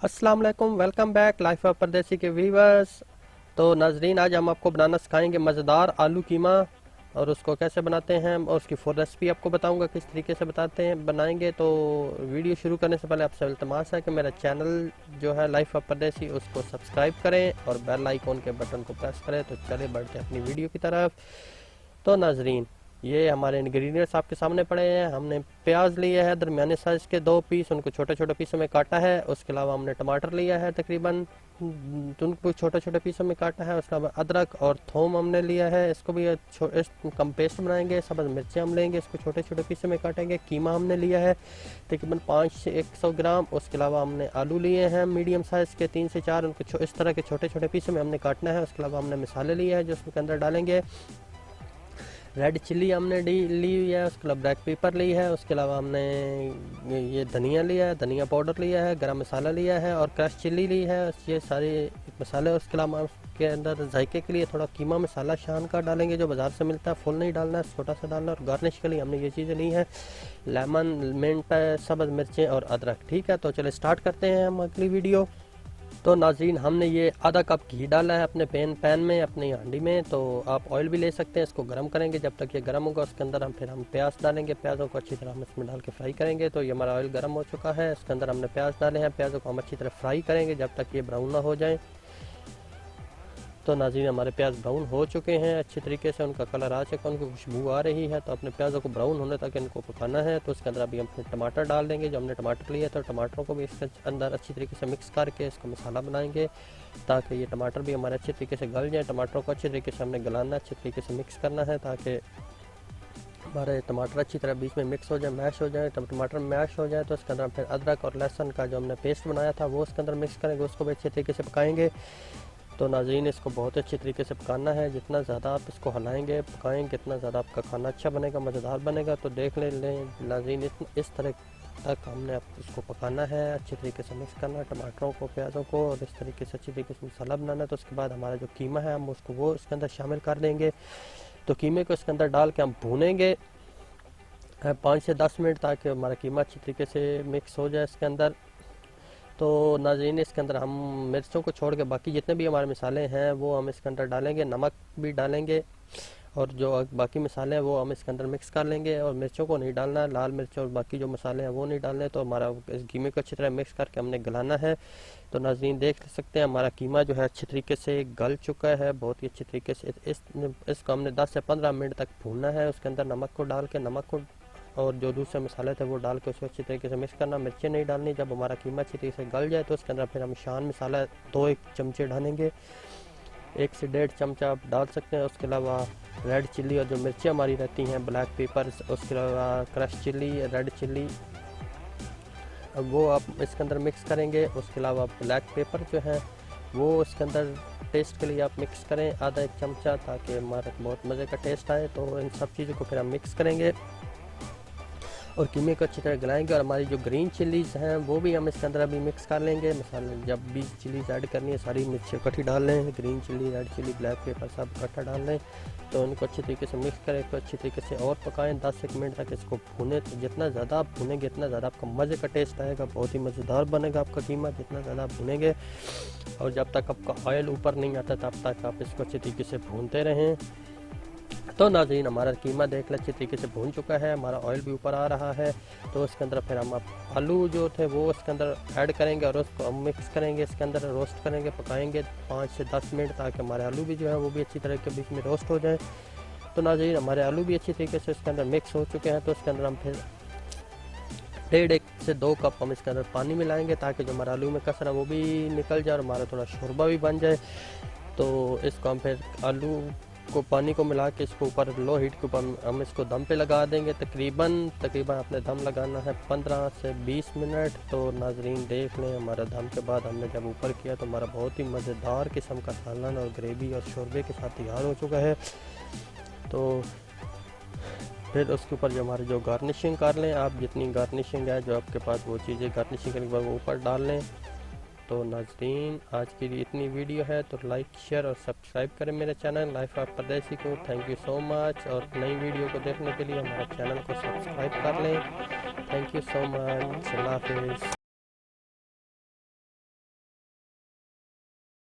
अस्सलाम वालेकुम, welcome back life of परदेसी के व्यूवर्स। तो नाजरीन, आज हम आपको बनाना सिखाएंगे मज़ेदार आलू कीमा, और उसको कैसे बनाते हैं और उसकी फुल रेसिपी आपको बताऊंगा किस तरीके से बताते हैं बनाएंगे। तो वीडियो शुरू करने से पहले आपसे इल्तमास है कि मेरा चैनल जो है लाइफ ऑफ परदेसी, उसको सब्सक्राइब करें और बेल आइकॉन के बटन को प्रेस करें। तो चले बढ़ते हैं अपनी वीडियो की तरफ। तो नाजरीन, ये हमारे इंग्रेडिएंट्स आपके सामने पड़े हैं। हमने प्याज लिए है दरमियाने साइज़ के 2 पीस, उनको छोटे छोटे पीसों में काटा है। उसके अलावा हमने टमाटर लिया है तकरीबन, तो उनको छोटे छोटे पीसों में काटा है। उसके अलावा अदरक और थोम हमने लिया है, इसको भी कम पेस्ट बनाएंगे। सब्ज़ मिर्चें हम लेंगे, इसको छोटे छोटे पीसों में काटेंगे। कीमा हमने लिया है तकरीबन 5 से 100 ग्राम। उसके अलावा हमने आलू लिए हैं मीडियम साइज़ के 3 से 4, उनको इस तरह के छोटे छोटे पीसों में हमने काटना है। उसके अलावा हमने मसाले लिए हैं जो उसके अंदर डालेंगे। रेड चिल्ली हमने ली हुई है, उसके अलावा ब्लैक पेपर ली है। उसके अलावा हमने ये धनिया लिया है, धनिया पाउडर लिया है, गरम मसाला लिया है और क्रश चिल्ली ली है। ये सारे मसाले। उसके अलावा उसके अंदर जायके के लिए थोड़ा कीमा मसाला शान का डालेंगे जो बाज़ार से मिलता है, फुल नहीं डालना है, छोटा सा डालना है। और गार्निश के लिए हमने ये चीज़ें ली हैं, लेमन, मिंट, सब्ज़ मिर्चें और अदरक। ठीक है, तो चले स्टार्ट करते हैं हम अगली वीडियो। तो नाज़रीन, हमने ये आधा कप घी डाला है अपने पैन में, अपनी हांडी में। तो आप ऑयल भी ले सकते हैं। इसको गर्म करेंगे, जब तक ये गर्म होगा उसके अंदर हम प्याज डालेंगे। प्याज़ों को अच्छी तरह हम इसमें डाल के फ्राई करेंगे। तो ये हमारा ऑयल गर्म हो चुका है, इसके अंदर हमने प्याज डाले हैं। प्याज़ों को हम अच्छी तरह फ्राई करेंगे जब तक ये ब्राउन ना हो जाए। तो नाज़रीन, हमारे प्याज ब्राउन हो चुके हैं अच्छी तरीके से, उनका कलर आ चुका है, उनकी खुशबू आ रही है। तो अपने प्याज़ों को ब्राउन होने तक इनको पकाना है। तो उसके अंदर अभी हम टमाटर डाल देंगे, जो हमने टमाटर लिए थे। टमाटरों को भी इसके अंदर अच्छी तरीके से मिक्स करके इसको मसाला बनाएंगे, ताकि ये टमाटर भी हमारे अच्छे तरीके से गल जाए। टमाटरों को अच्छी तरीके से हमने गलाना, अच्छी तरीके से मिक्स करना है, ताकि हमारे टमाटर अच्छी तरह बीच में मिक्स हो जाए, मैश हो जाए। तब टमाटर मैश हो जाए तो इसके अंदर फिर अदरक और लहसुन का जो हमने पेस्ट बनाया था वो उसके अंदर मिक्स करेंगे, उसको भी अच्छे तरीके से पकाएंगे। तो नाज़रीन, इसको बहुत अच्छी तरीके से पकाना है। जितना ज़्यादा आप इसको हलाएंगे, पकाएंगे, इतना ज़्यादा आपका खाना अच्छा बनेगा, मज़ेदार बनेगा। तो देख लें नाज़रीन, इस तरह तक हमने इसको पकाना है, अच्छे तरीके से मिक्स करना है टमाटरों को, प्याज़ों को, और इस तरीके से अच्छी तरीके से मसाला बनाना है। तो उसके बाद हमारा जो कीमा है हम उसको वो इसके अंदर शामिल कर देंगे। तो कीमे को इसके अंदर डाल के हम भूनेंगे 5 से 10 मिनट, ताकि हमारा कीमा अच्छी तरीके से मिक्स हो जाए इसके अंदर। तो नाज़रीन, इसके अंदर हम मिर्चों को छोड़ के बाकी जितने भी हमारे मसाले हैं वो हम इसके अंदर डालेंगे, नमक भी डालेंगे, और जो बाकी मसाले हैं वो हम इसके अंदर मिक्स कर लेंगे। और मिर्चों को नहीं डालना है, लाल मिर्च और बाकी जो मसाले हैं वो नहीं डालने। तो हमारा इस कीमे को अच्छी तरह मिक्स करके हमने गलाना है। तो नाज़रीन, देख सकते हैं हमारा कीमा जो है अच्छी तरीके से गल चुका है, बहुत ही अच्छी तरीके से। इसको हमने 10 से 15 मिनट तक भूनना है। उसके अंदर नमक को डाल के, नमक को और जो दूसरे मसाले थे वो डाल के उसको अच्छी तरीके से मिक्स करना। मिर्चें नहीं डालनी। जब हमारा कीमा अच्छी तरीके से गल जाए तो उसके अंदर फिर हम शान मसाला 2-1 चमचे डालेंगे, 1 से 1.5 चमचा आप डाल सकते हैं। उसके अलावा रेड चिल्ली और जो मिर्चें हमारी रहती हैं, ब्लैक पेपर, उसके अलावा क्रश चिल्ली, रेड चिल्ली, अब वो आप इसके अंदर मिक्स करेंगे। उसके अलावा ब्लैक पेपर जो है वो इसके अंदर टेस्ट के लिए आप मिक्स करें आधा 1 चमचा, ताकि हमारा बहुत मज़े का टेस्ट आए। तो इन सब चीज़ों को फिर हम मिक्स करेंगे और कीमे को अच्छी तरह गलाएंगे। और हमारी जो ग्रीन चिलीज़ हैं वो भी हम इसके अंदर अभी मिक्स कर लेंगे। मसाले जब भी चिलीज़ ऐड करनी है सारी मिर्चें इकट्ठी डाल लें, green chilli, red chilli, black pepper सब इकट्ठा डाल लें। तो उनको अच्छी तरीके से मिक्स करें, तो अच्छी तरीके से और पकाएं 10-1 मिनट तक इसको भूनें। तो जितना ज़्यादा आप भूनेंगे इतना ज़्यादा आपका मज़े का टेस्ट आएगा, बहुत ही मज़ेदार बनेगा आपका कीमा जितना ज़्यादा आप भूनेंगे। और जब तक आपका ऑयल ऊपर नहीं आता तब तक आप इसको अच्छी तरीके से भूनते रहें। तो नाज़रीन, हमारा कीमा देख लें अच्छी तरीके से भून चुका है, हमारा ऑयल भी ऊपर आ रहा है। तो उसके अंदर फिर हम आलू जो थे वो इसके अंदर ऐड करेंगे और उसको हम मिक्स करेंगे, इसके अंदर रोस्ट करेंगे, पकाएंगे 5 से 10 मिनट, ताकि हमारे आलू भी जो है वो भी अच्छी तरह के बीच में रोस्ट हो जाए। तो नाज़रीन, हमारे आलू भी अच्छी तरीके से इसके अंदर मिक्स हो चुके हैं। तो उसके अंदर हम फिर 1.5 से 2 कप हम इसके अंदर पानी मिलाएंगे, ताकि जो हमारा आलू में कसर है वो भी निकल जाए और हमारा थोड़ा शोरबा भी बन जाए। तो इसको हम फिर आलू को पानी को मिला के इसको ऊपर लो हीट के ऊपर हम इसको दम पे लगा देंगे। तकरीबन आपने दम लगाना है 15 से 20 मिनट। तो नाज़रीन, देख लें हमारा दम के बाद हमने जब ऊपर किया तो हमारा बहुत ही मज़ेदार किस्म का सालन और ग्रेवी और शोरबे के साथ तैयार हो चुका है। तो फिर उसके ऊपर जो हमारे जो गार्निशिंग कर लें आप, जितनी गार्निशिंग है जो आपके पास वो चीज़ें गार्निशिंग करने के बाद वो ऊपर डाल लें। तो नाज़रीन, आज के लिए इतनी वीडियो है, तो लाइक, शेयर और सब्सक्राइब करें मेरे चैनल लाइफ ऑफ परदेसी को। Thank you so much. और नई वीडियो को देखने के लिए हमारे चैनल को सब्सक्राइब कर लें। Thank you so much. अल्लाह हाफिज़।